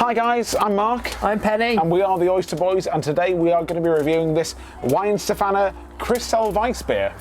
Hi guys, I'm Mark. I'm Penny. And we are the Oyster Boys, and today we are going to be reviewing this Weihenstephaner Kristall Weissbier.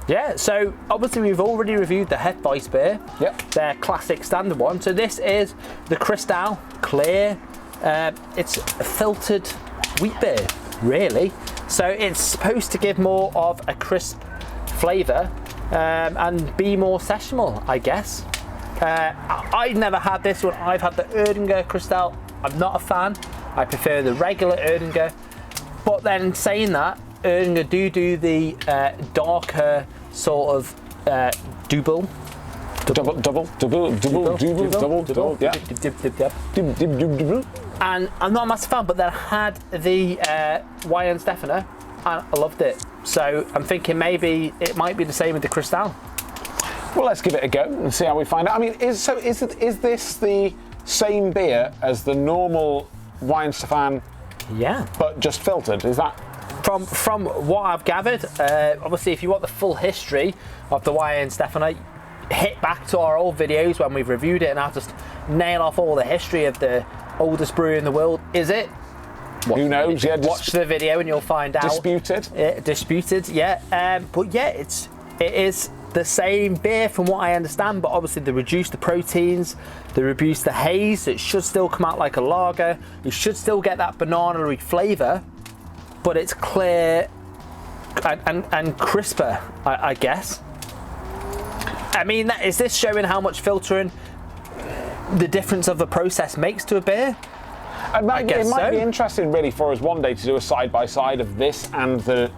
Yeah, so obviously we've already reviewed the Het Weissbier. Yep. Their classic standard one. So this is the Kristall Clear. It's a filtered wheat beer, really. So it's supposed to give more of a crisp flavour and be more sessionable, I guess. I've never had this one. I've had the Erdinger Kristall. I'm not a fan. I prefer the regular Erdinger. But then saying that, Erdinger do the darker sort of double, yeah. And I'm not a massive fan, but then I had the Weihenstephaner and I loved it. So I'm thinking maybe it might be the same with the Kristall. Well, let's give it a go and see how we find out. I mean, is this the same beer as the normal Weihenstephaner? Yeah. But just filtered, is that? From what I've gathered, obviously if you want the full history of the Weihenstephaner, hit back to our old videos when we've reviewed it and I'll just nail off all the history of the oldest brewery in the world. Is it? Who knows? Yeah, watch the video and you'll find out. Disputed. Yeah, disputed, yeah. But yeah, it is the same beer from what I understand, but obviously they reduced the proteins, they reduced the haze, so it should still come out like a lager. You should still get that banana-y flavour, but it's clear and crisper, I guess. I mean, is this showing how much filtering the difference of the process makes to a beer? It might be interesting really for us one day to do a side-by-side of this and the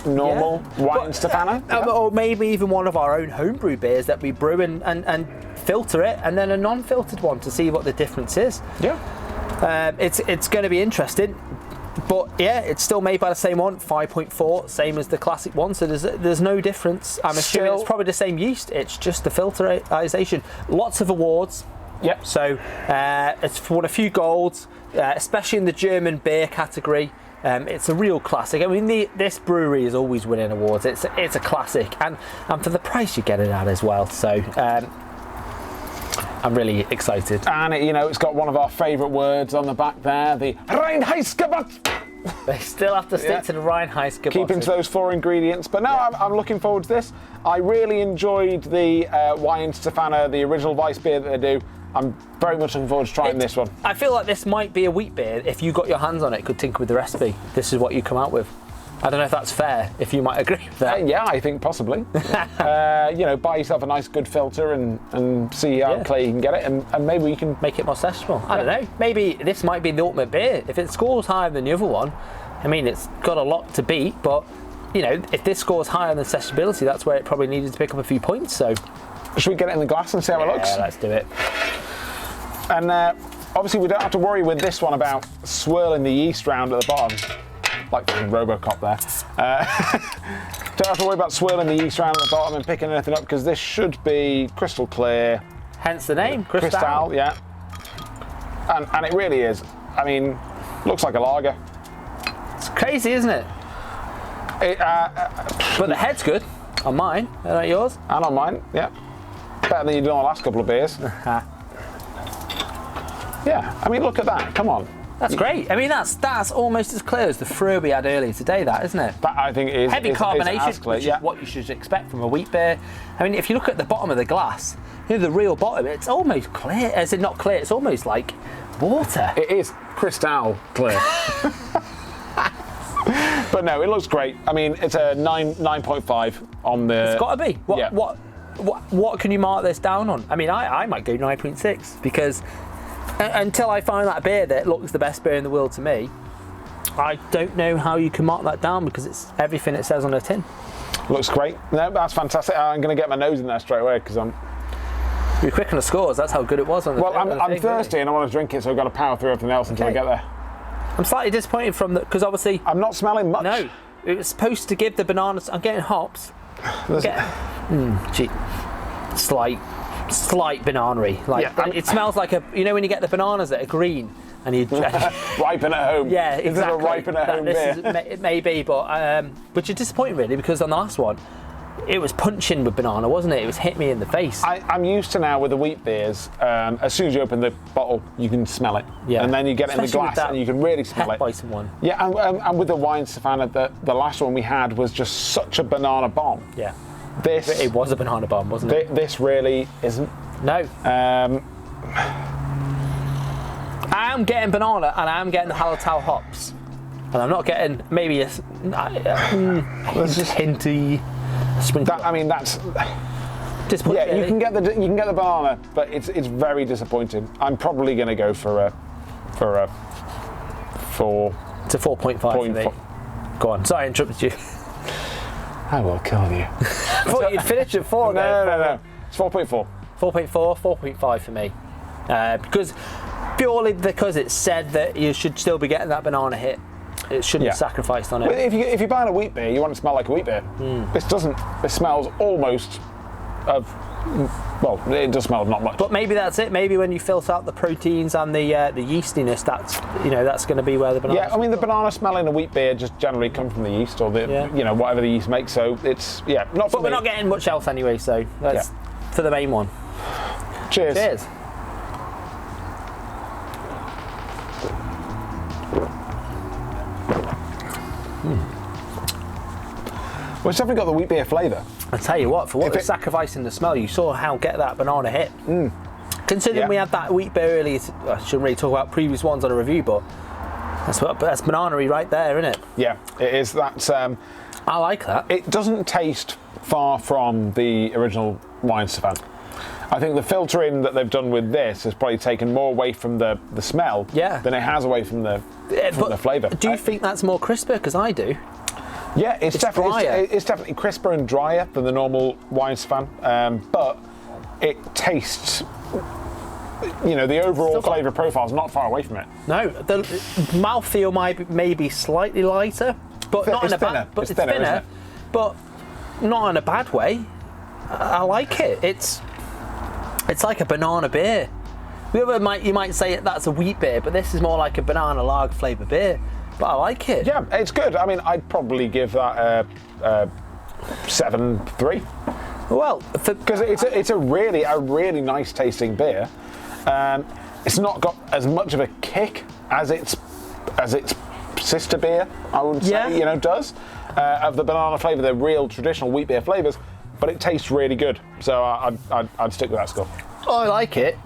normal Weihenstephaner. Or maybe even one of our own homebrew beers that we brew and filter it, and then a non-filtered one to see what the difference is. Yeah. It's going to be interesting. But yeah, it's still made by the same one, 5.4, same as the classic one, so there's no difference. I'm assuming it's probably the same yeast, it's just the filterization. Lots of awards. Yep. So it's won a few golds, especially in the German beer category. It's a real classic. I mean, this brewery is always winning awards. It's a classic, and for the price you get it at as well. So I'm really excited. And it's got one of our favourite words on the back there, the Reinheitsgebot. They still have to stick to the Reinheitsgebot. Keeping to those 4 ingredients. But no, I'm looking forward to this. I really enjoyed the Weihenstephaner, the original Weissbier that they do. I'm very much looking forward to trying this one. I feel like this might be a wheat beer. If you got your hands on it, could tinker with the recipe. This is what you come out with. I don't know if that's fair, if you might agree with that. Yeah, I think possibly. Buy yourself a nice good filter and see how clear you can get it, and maybe you can make it more sessionable. I don't know. Maybe this might be the ultimate beer. If it scores higher than the other one, I mean, it's got a lot to beat, but if this scores higher than sessionability, that's where it probably needed to pick up a few points. So, should we get it in the glass and see how it looks? Yeah, let's do it. And obviously, we don't have to worry with this one about swirling the yeast round at the bottom. Like Robocop there. Don't have to worry about swirling the yeast around at the bottom and picking anything up, because this should be crystal clear. Hence the name, Kristall, yeah. And it really is. I mean, looks like a lager. It's crazy, isn't it? But the head's good on mine. Is that yours? And on mine, yeah. Better than you did on the last couple of beers. Yeah, I mean, look at that. Come on. That's great. I mean, that's almost as clear as the Freux we had earlier today, that, isn't it? That, I think, is heavy carbonation, clear, which is what you should expect from a wheat beer. I mean, if you look at the bottom of the glass, the real bottom, it's almost clear. As in, not clear, it's almost like water. It is crystal clear. But no, it looks great. I mean, it's a 9.5 on the... It's got to be. What can you mark this down on? I mean, I might go 9.6, because until I find that beer that looks the best beer in the world to me, I don't know how you can mark that down, because it's everything it says on the tin. Looks great. No, that's fantastic. I'm going to get my nose in there straight away, because you're quick on the scores. That's how good it was on the. Well, I'm thirsty and I want to drink it, so I've got to power through everything else until I get there. I'm slightly disappointed because obviously I'm not smelling much. No, it was supposed to give the bananas. I'm getting hops. Slight banana-y. It smells like when you get the bananas that are green and you ripen at home. Yeah, exactly. This is a ripen at home beer. It may be, but which is disappointing really, because on the last one it was punching with banana, wasn't it? It was hit me in the face. I'm used to now with the wheat beers. As soon as you open the bottle, you can smell it, Yeah. and then you get it in the Especially with glass, that and you can really smell it. Hefeweizen one. Yeah, and with the Weihenstephaner, the last one we had was just such a banana bomb. Yeah. This It was a banana bomb, wasn't it? This really isn't. No. I am getting banana, and I am getting the Hallertau hops, and I'm not getting maybe a hinty sprinkle. That's Disappointing. yeah. You can get the banana, but it's very disappointing. I'm probably going to go for a 4. It's a 4.5 for me. Go on. Sorry, I interrupted you. I will kill you. I thought you'd finish at 4. No. It's 4.4. 4.4, 4.5 for me. Purely because it said that you should still be getting that banana hit. It shouldn't have sacrificed on But it. if you're buying a wheat beer, you want it to smell like a wheat beer. This doesn't. This smells almost of. Well, it does smell of not much. But maybe that's it. Maybe when you filter out the proteins and the yeastiness, that's going to be where the banana. Yeah, I mean the banana smell in a wheat beer just generally come from the yeast or the whatever the yeast makes. So it's not. For But we're not getting much else anyway. So that's for the main one. Cheers. Cheers. Well, it's definitely got the wheat beer flavour. I tell you what, for what it's sacrificing the smell, you saw how get that banana hit. Considering we had that wheat beer earlier, I shouldn't really talk about previous ones on a review, but that's banana-y right there, isn't it? Yeah, it is. That's. I like that. It doesn't taste far from the original Weihenstephaner. I think the filtering that they've done with this has probably taken more away from the smell than it has away from the flavour. Do you think that's more crisper? Because I do. Yeah, it's definitely drier. it's definitely crisper and drier than the normal Weihenstephaner, but it tastes. The overall flavour profile is not far away from it. No, the mouthfeel might be slightly lighter, but not in a bad. But it's thinner, isn't it? but not in a bad way. I like it. It's like a banana beer. The other you might say that's a wheat beer, but this is more like a banana lager flavour beer. But I like it. Yeah, it's good. I mean, I'd probably give that a 7.3. Well, because it's a really nice tasting beer. It's not got as much of a kick as its sister beer, I would say, does of the banana flavour, the real traditional wheat beer flavours. But it tastes really good, so I'd stick with that score. Oh, I like it.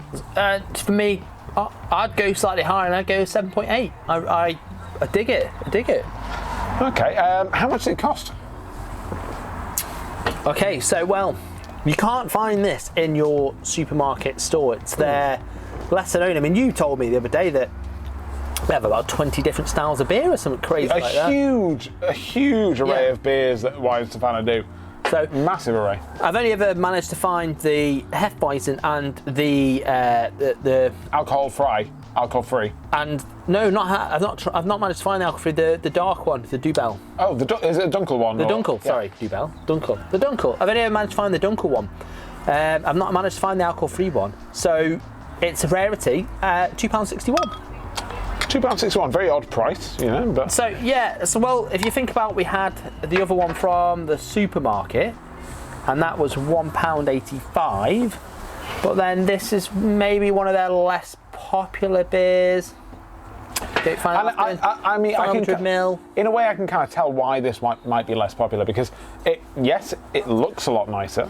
For me, I'd go slightly higher, and I'd go 7.8. I dig it. Okay, how much did it cost? Okay, so you can't find this in your supermarket store. It's there, lesser known. I mean, you told me the other day that we have about 20 different styles of beer or something crazy like that. A huge array of beers that Weihenstephaner do. So massive array. I've only ever managed to find the Hefeweizen and the alcohol-free. And no, I've not managed to find the alcohol-free. The dark one, the Dubel. Oh, is it a Dunkel one? The Dunkel, sorry, Dubel, Dunkel. The Dunkel. I've only ever managed to find the Dunkel one. I've not managed to find the alcohol-free one. So it's a rarity. £2.61. £2.61, very odd price, But so if you think about, we had the other one from the supermarket, and that was £1.85. But then this is maybe one of their less popular beers. I mean, 500 ml. In a way, I can kind of tell why this might be less popular, because it looks a lot nicer.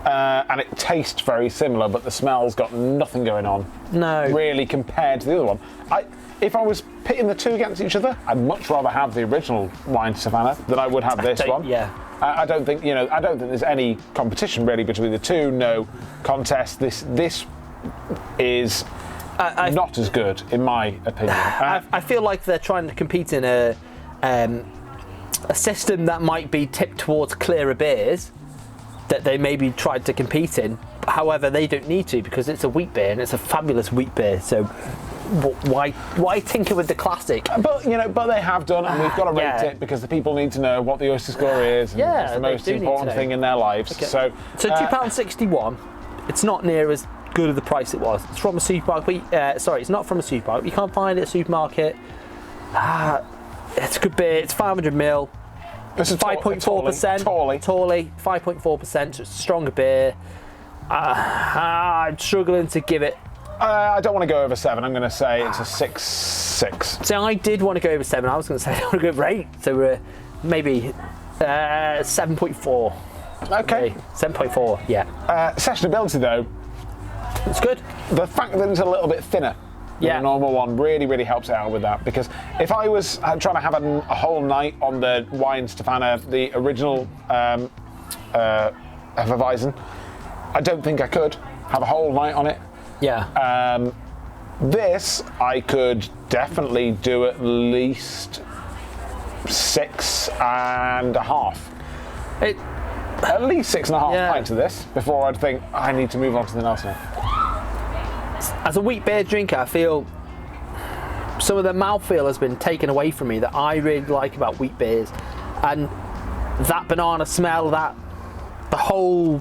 And it tastes very similar, but the smell's got nothing going on. No. Really, compared to the other one. If I was pitting the two against each other, I'd much rather have the original Weihenstephaner than I would have this one. Yeah. I don't think there's any competition really between the two. No contest. This is not as good, in my opinion. I feel like they're trying to compete in a system that might be tipped towards clearer beers that they maybe tried to compete in. However, they don't need to, because it's a wheat beer and it's a fabulous wheat beer. So why tinker with the classic? But they have done, and we've got to rate it because the people need to know what the oyster score is. And it's the most important thing in their lives. Okay. So £2.61. It's not near as good of the price it was. It's from a supermarket. It's not from a supermarket. You can't find it at a supermarket. It's a good beer. It's 500 ml. This is 5.4%. Tawley, 5.4%. So it's a stronger beer. I'm struggling to give it. I don't want to go over 7. I'm going to say it's a 6.6. So I did want to go over 7. I was going to say I want to go over 8. So maybe 7.4. Okay. 7.4, yeah. Sessionability, though, It's good. the fact that it's a little bit thinner than Yeah. the normal one really helps out with that. Because if I was trying to have a whole night on the Weihenstephaner, the original Hefeweizen, I don't think I could have a whole night on it. Yeah. This, I could definitely do at least 6.5. At least 6.5 Yeah. pints of this before I'd think I need to move on to something else now. As a wheat beer drinker, I feel some of the mouthfeel has been taken away from me that I really like about wheat beers, and that banana smell, that the whole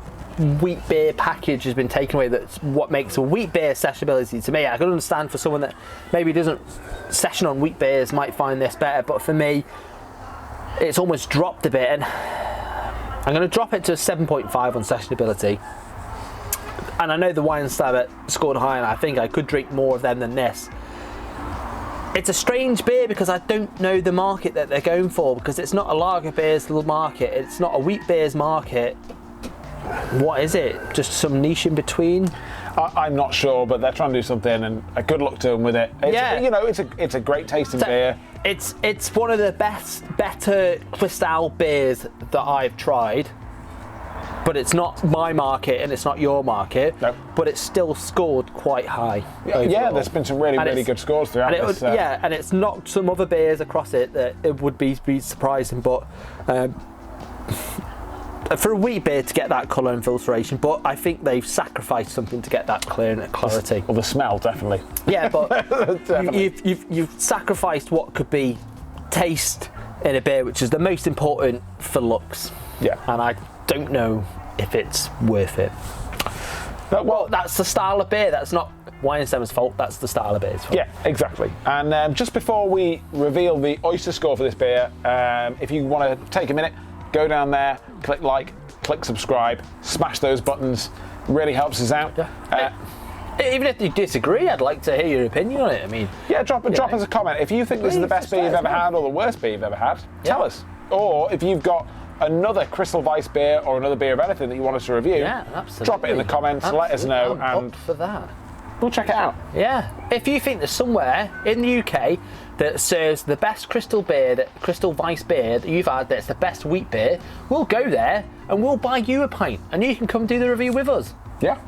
wheat beer package has been taken away. That's what makes a wheat beer sessionability to me. I can understand for someone that maybe doesn't session on wheat beers might find this better, but for me, it's almost dropped a bit, and I'm going to drop it to a 7.5 on sessionability. And I know the Weihenstephaner scored high, and I think I could drink more of them than this. It's a strange beer because I don't know the market that they're going for, because it's not a lager beer's market, it's not a wheat beer's market. What is it? Just some niche in between? I'm not sure, but they're trying to do something, and a good luck to them with it. Yeah. You know, it's a great tasting beer. It's one of the better Kristall beers that I've tried, but it's not my market and it's not your market. Nope. But it's still scored quite high. Yeah, overall. there's been some really good scores throughout And this. and it's knocked some other beers across it that it would be surprising, but for a wheat beer to get that colour and filtration, but I think they've sacrificed something to get that clarity. Well, the smell, definitely. Yeah, but Definitely. you've sacrificed what could be taste in a beer, which is the most important for looks. Yeah. And I don't know if it's worth it. Well, That's the style of beer. That's not Weihenstephaner's fault. That's the style of beer's fault. yeah, exactly. And just before we reveal the oyster score for this beer, if you want to take a minute, go down there, click like, click subscribe, smash those buttons. Really helps us out. Even if you disagree, I'd like to hear your opinion on it. I mean, Yeah, drop us a comment. If you think this is the best beer you've ever had or the worst beer you've ever had, tell us. Or if you've got another Kristall Weissbier or another beer of anything that you want us to review, yeah, absolutely. drop it in the comments, let us know, I'm and up for that. we'll check it out. Yeah. If you think there's somewhere in the UK that serves the best Kristall Weissbier that you've had, that's the best wheat beer, we'll go there and we'll buy you a pint, and you can come do the review with us. Yeah.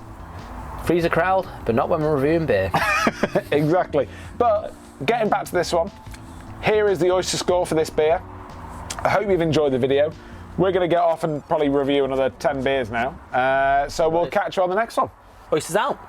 Freeze a crowd, but not when we're reviewing beer. Exactly. But getting back to this one, here is the oyster score for this beer. I hope you've enjoyed the video. We're going to get off and probably review another 10 beers now. So we'll catch you on the next one. Oysters out.